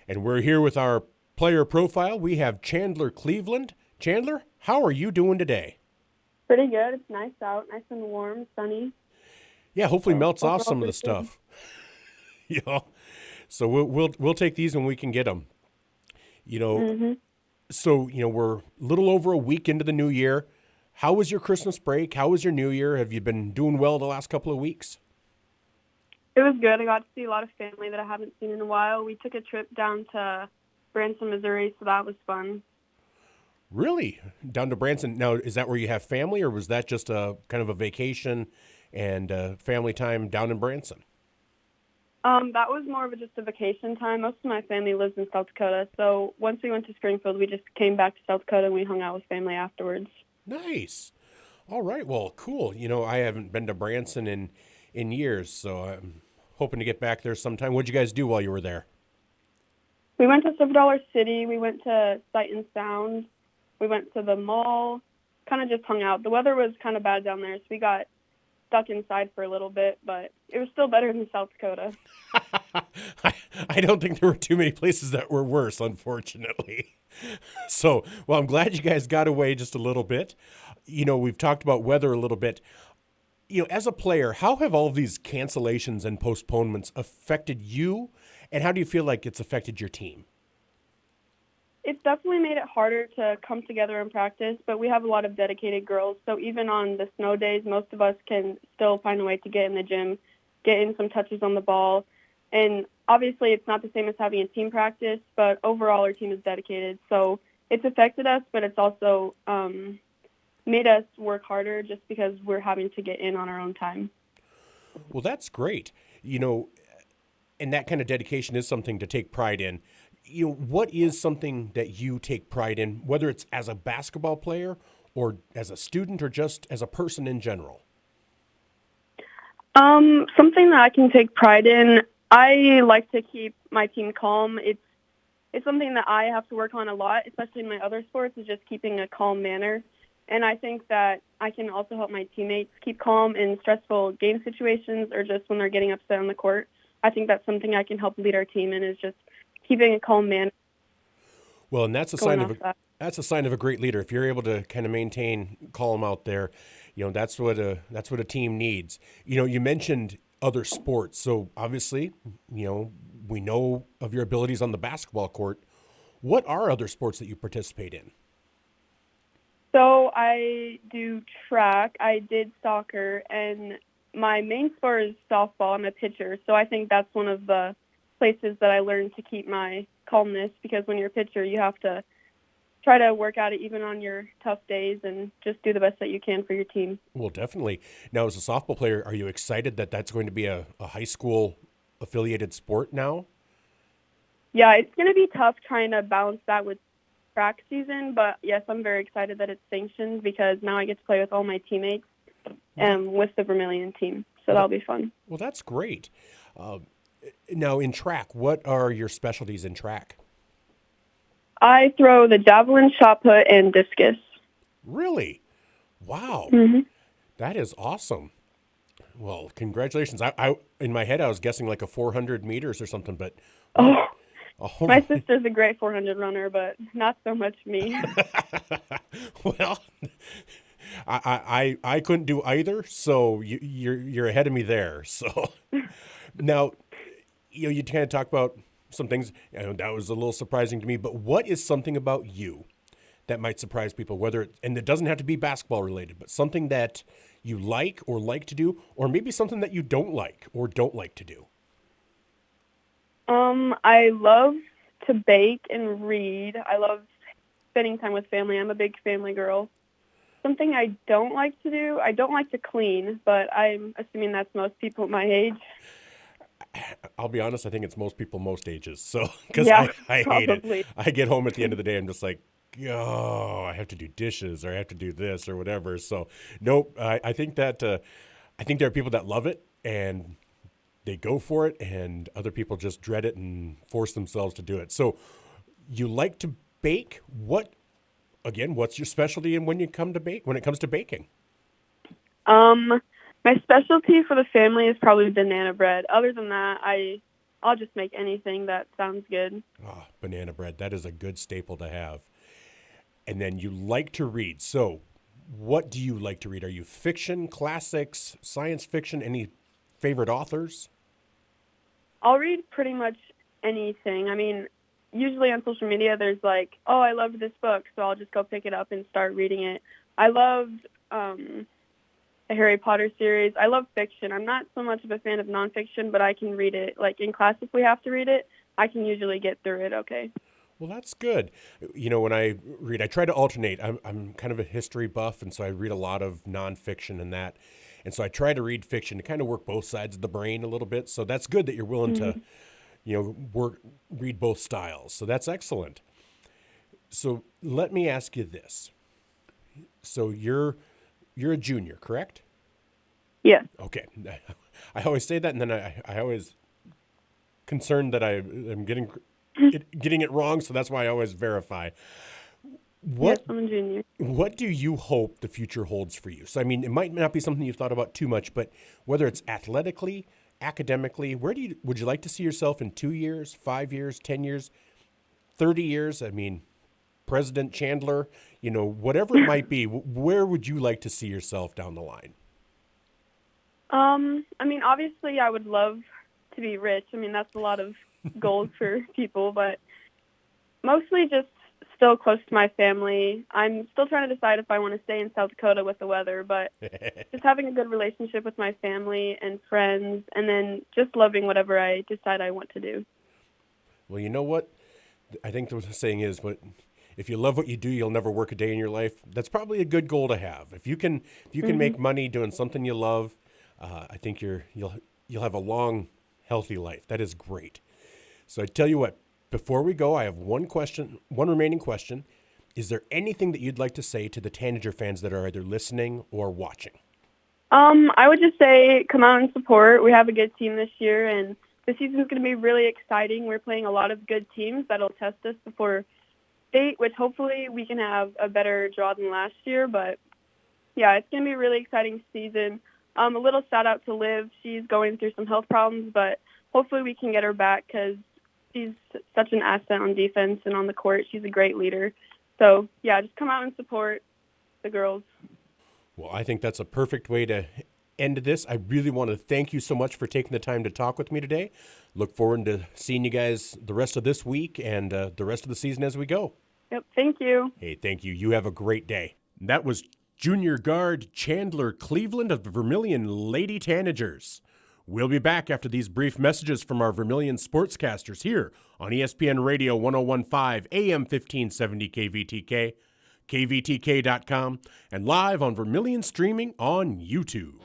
And we're here with our player profile. We have Chandler Cleveland. Chandler, how are you doing today? Pretty good. It's nice out, nice and warm, sunny. Yeah, hopefully So melts off overall, some of the pretty good. stuff. you know, so we'll take these when we can get them. You know, Mhm. we're a little over a week into the new year. How was your Christmas break? How was your New Year? Have you been doing well the last couple of weeks? It was good. I got to see a lot of family that I haven't seen in a while. We took a trip down to Branson, Missouri, so that was fun. Really? Down to Branson. Now, is that where you have family, or was that just a kind of a vacation and family time down in Branson? That was more of just a vacation time. Most of my family lives in South Dakota, so once we went to Springfield, we just came back to South Dakota and we hung out with family afterwards. Nice. All right. Well, cool. I haven't been to Branson in years, so I'm hoping to get back there sometime. What'd you guys do while you were there? We went to Silver Dollar City. We went to Sight and Sound. We went to the mall. Kind of just hung out. The weather was kind of bad down there, so we got stuck inside for a little bit, but it was still better than South Dakota. I, I don't think there were too many places that were worse, unfortunately. So, well, I'm glad you guys got away just a little bit. We've talked about weather a little bit. As a player, how have all of these cancellations and postponements affected you, and how do you feel like it's affected your team? It's definitely made it harder to come together and practice, but we have a lot of dedicated girls. So even on the snow days, most of us can still find a way to get in the gym, get in some touches on the ball. And obviously it's not the same as having a team practice, but overall our team is dedicated. So it's affected us, but it's also made us work harder just because we're having to get in on our own time. Well, that's great. And that kind of dedication is something to take pride in. What is something that you take pride in, whether it's as a basketball player or as a student or just as a person in general? Something that I can take pride in, I like to keep my team calm. It's something that I have to work on a lot, especially in my other sports, is just keeping a calm manner. And I think that I can also help my teammates keep calm in stressful game situations or just when they're getting upset on the court. I think that's something I can help lead our team in is just keeping a calm manner Well, and that's a going sign of off a that. that's a sign of a great leader. If you're able to kind of maintain calm out there, that's what a team needs. You mentioned other sports, so obviously, we know of your abilities on the basketball court. What are other sports that you participate in? So I do track, I did soccer, and my main sport is softball. I'm a pitcher, so I think that's one of the places that I learned to keep my calmness because when you're a pitcher, you have to try to work at it even on your tough days and just do the best that you can for your team. Well, definitely. Now, as a softball player, are you excited that that's going to be a high school affiliated sport now? Yeah, it's going to be tough trying to balance that with track season, but yes, I'm very excited that it's sanctioned because now I get to play with all my teammates Well, that, and with the Vermillion team, so well, that, that'll be fun. well that's great. Uh, Now, in track, what are your specialties in track? I throw the javelin, shot put, and discus. Really? Wow. hmm That is awesome. Well, congratulations. I in my head I was guessing like a 400 meters or something, but wow. Oh, Oh, my sister's a great 400 runner, but not so much me. well, I couldn't do either, so you're ahead of me there. So now, you kind of talk about some things that was a little surprising to me. But what is something about you that might surprise people? And it doesn't have to be basketball related, but something that you like to do, or maybe something that you don't like or don't like to do. I love to bake and read. I love spending time with family. I'm a big family girl. Something I don't like to do, I don't like to clean, but I'm assuming that's most people my age. I'll be honest, I think it's most people most ages. So, because Yeah, I hate it. probably. I get home at the end of the day, I'm just like, oh, I have to do dishes or I have to do this or whatever. So, nope. I think that I think there are people that love it and they go for it, and other people just dread it and force themselves to do it. So, you like to bake? What's your specialty in when it comes to baking? Um, my specialty for the family is probably banana bread. Other than that, I I'll just make anything that sounds good. Ah, banana bread. That is a good staple to have. And then you like to read. So what do you like to read? Are you fiction, classics, science fiction, any favorite authors? I'll read pretty much anything. I mean, usually on social media there's like, oh, I love this book, so I'll just go pick it up and start reading it. I love the Harry Potter series. I love fiction. I'm not so much of a fan of nonfiction, but I can read it. Like in class, if we have to read it, I can usually get through it okay. Well, that's good. You know, when I read, I try to alternate. I'm kind of a history buff, and so I read a lot of nonfiction and that. And so I try to read fiction to kind of work both sides of the brain a little bit. So that's good that you're willing to, read both styles. So that's excellent. So let me ask you this. So you're a junior, correct? Yes. Okay. I always say that, and then I always concerned that I am getting it wrong, so that's why I always verify. Yes, I'm a junior. What do you hope the future holds for you? So, I mean, it might not be something you've thought about too much, but whether it's athletically, academically, would you like to see yourself in 2 years, 5 years, 10 years, 30 years? I mean, President Chandler, whatever it might be, where would you like to see yourself down the line? I mean, obviously, I would love to be rich. I mean, that's a lot of goals for people, but mostly just still close to my family. I'm still trying to decide if I want to stay in South Dakota with the weather, but just having a good relationship with my family and friends, and then just loving whatever I decide I want to do. Well, you know what? I think the saying is, if you love what you do, you'll never work a day in your life. That's probably a good goal to have. If you can make money doing something you love, I think you'll have a long, healthy life. That is great. So I tell you what, before we go, I have one remaining question. Is there anything that you'd like to say to the Tanager fans that are either listening or watching? I would just say come out and support. We have a good team this year, and the season's going to be really exciting. We're playing a lot of good teams that'll test us before state, which hopefully we can have a better draw than last year. But, yeah, it's going to be a really exciting season. A little shout-out to Liv. She's going through some health problems, but hopefully we can get her back because she's such an asset on defense and on the court. She's a great leader. So, yeah, just come out and support the girls. Well, I think that's a perfect way to end this. I really want to thank you so much for taking the time to talk with me today. Look forward to seeing you guys the rest of this week and the rest of the season as we go. Yep, thank you. Hey, thank you. You have a great day. That was junior guard Chandler Cleveland of the Vermillion Lady Tanagers. We'll be back after these brief messages from our Vermillion sportscasters here on ESPN Radio 101.5 AM 1570 KVTK, kvtk.com, and live on Vermillion streaming on YouTube.